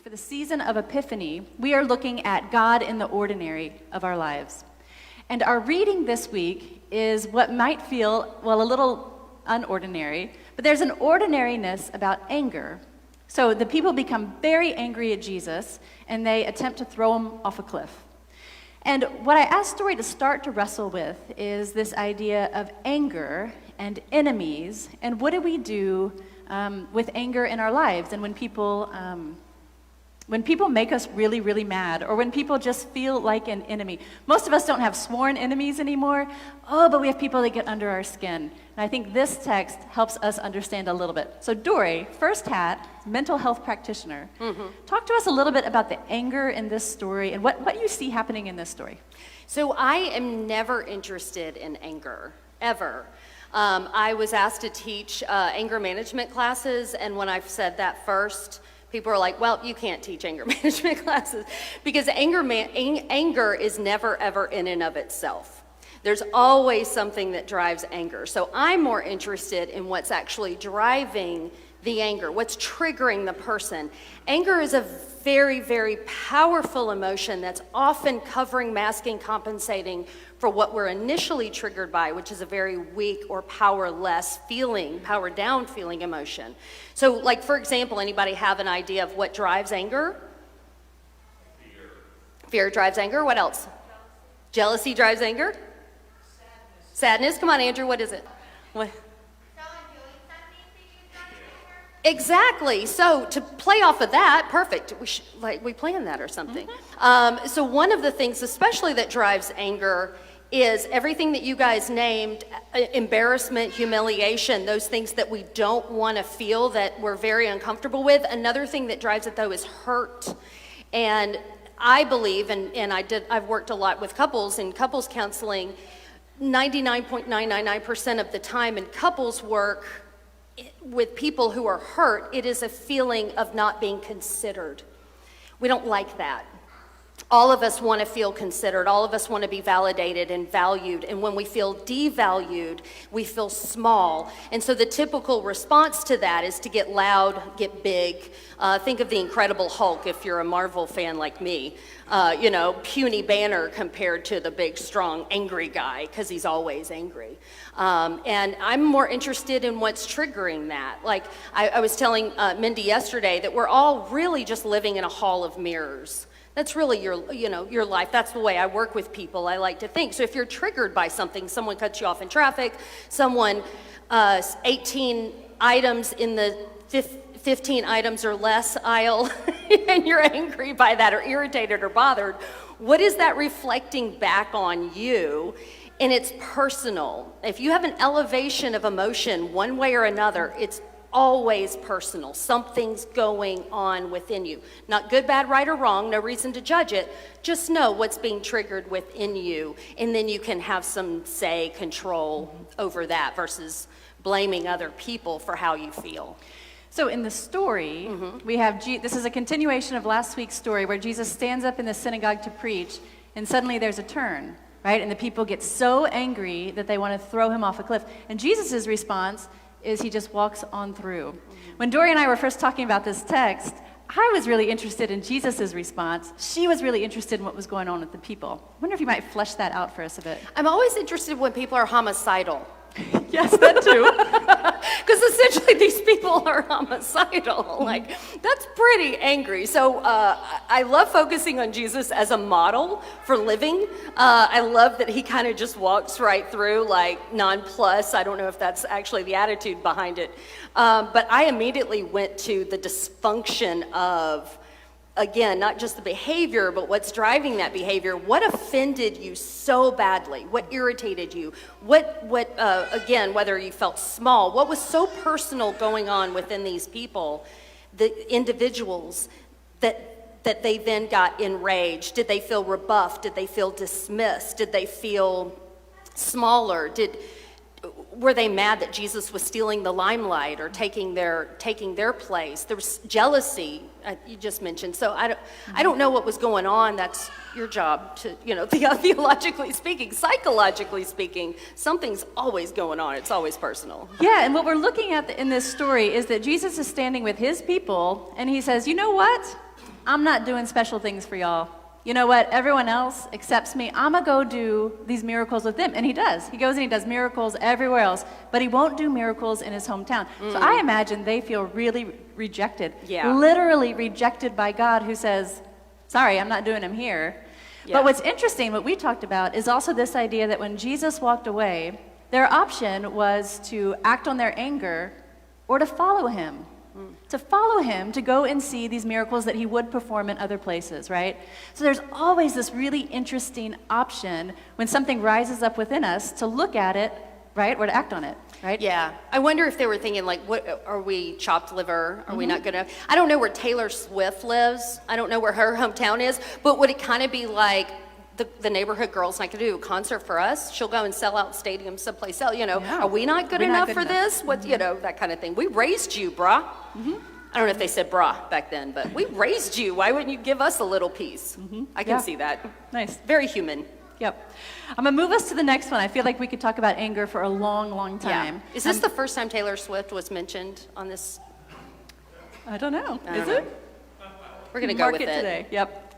for the season of Epiphany, we are looking at God in the ordinary of our lives. And our reading this week is what might feel, well, a little unordinary, but there's an ordinariness about anger. So the people become very angry at Jesus, and they attempt to throw him off a cliff. And what I asked Dory to start to wrestle with is this idea of anger and enemies, and what do we do with anger in our lives, and when people make us really, really mad, or when people just feel like an enemy. Most of us don't have sworn enemies anymore, but we have people that get under our skin. And I think this text helps us understand a little bit. So Dory, first hat, mental health practitioner, talk to us a little bit about the anger in this story and what you see happening in this story. So I am never interested in anger, ever. I was asked to teach anger management classes, and when I've said that first, people are like, well, you can't teach anger management classes, because anger is never, ever in and of itself. There's always something that drives anger. So I'm more interested in what's actually driving the anger, what's triggering the person. Anger is a very, very powerful emotion that's often covering, masking, compensating for what we're initially triggered by, which is a very weak or powerless feeling, power down feeling emotion. So, like, for example, anybody have an idea of what drives anger? Fear drives anger. What else? Jealousy drives anger. Sadness. Come on, Andrew, what is it? What? Exactly. So to play off of that, perfect. We planned that or something. So one of the things, especially that drives anger, is everything that you guys named: embarrassment, humiliation, those things that we don't want to feel, that we're very uncomfortable with. Another thing that drives it, though, is hurt. And I believe, and I've worked a lot with couples in couples counseling. 99.999% of the time in couples work with people who are hurt, it is a feeling of not being considered. We don't like that. All of us want to feel considered. All of us want to be validated and valued. And when we feel devalued, we feel small. And so the typical response to that is to get loud, get big. Think of the Incredible Hulk if you're a Marvel fan like me. Puny Banner compared to the big, strong, angry guy, because he's always angry. And I'm more interested in what's triggering that. Like I was telling Mindy yesterday that we're all really just living in a hall of mirrors. That's really your life. That's the way I work with people, I like to think. So if you're triggered by something, someone cuts you off in traffic, someone 18 items in the 15 items or less aisle, and you're angry by that or irritated or bothered, what is that reflecting back on you? And it's personal. If you have an elevation of emotion one way or another, it's always personal. Something's going on within you. Not good, bad, right, or wrong. No reason to judge it. Just know what's being triggered within you, and then you can have some say, control over that versus blaming other people for how you feel. So in the story, we have, this is a continuation of last week's story where Jesus stands up in the synagogue to preach, and suddenly there's a turn, right? And the people get so angry that they want to throw him off a cliff. And Jesus' response is he just walks on through. When Dory and I were first talking about this text, I was really interested in Jesus' response. She was really interested in what was going on with the people. I wonder if you might flesh that out for us a bit. I'm always interested when people are homicidal. Yes, that too. Because essentially these people are homicidal. Like, that's pretty angry. So I love focusing on Jesus as a model for living. I love that he kind of just walks right through, like, nonplussed. I don't know if that's actually the attitude behind it. But I immediately went to the dysfunction of, again, not just the behavior, but what's driving that behavior. What offended you so badly? What irritated you? Again, whether you felt small, what was so personal going on within these people, the individuals, that they then got enraged? Did they feel rebuffed? Did they feel dismissed? Did they feel smaller? Were they mad that Jesus was stealing the limelight or taking their place? There was jealousy, you just mentioned. So I don't know what was going on. That's your job to, theologically speaking, psychologically speaking, something's always going on. It's always personal. Yeah, and what we're looking at in this story is that Jesus is standing with his people, and he says, you know what? I'm not doing special things for y'all. You know what? Everyone else accepts me. I'm going to go do these miracles with them. And he does. He goes and he does miracles everywhere else. But he won't do miracles in his hometown. So I imagine they feel really rejected. Yeah. Literally rejected by God, who says, sorry, I'm not doing them here. Yeah. But what's interesting, what we talked about, is also this idea that when Jesus walked away, their option was to act on their anger or to follow him. To follow him, to go and see these miracles that he would perform in other places, right? So there's always this really interesting option when something rises up within us to look at it, right, or to act on it, right? Yeah. I wonder if they were thinking, like, what are we, chopped liver? Are we not good enough? I don't know where Taylor Swift lives. I don't know where her hometown is. But would it kind of be like the neighborhood girl's not going to do a concert for us? She'll go and sell out stadiums someplace else. You know, Yeah. are we not good We're not enough good for enough. this? What, you know, that kind of thing. We raised you, brah. I don't know if they said brah back then, but we raised you. Why wouldn't you give us a little piece? I can Yeah. see that. Nice. Very human. Yep. I'm going to move us to the next one. I feel like we could talk about anger for a long, long time. Is this the first time Taylor Swift was mentioned on this? I don't know. I don't Is know. it? We're going to go Mark with it it. today. Yep.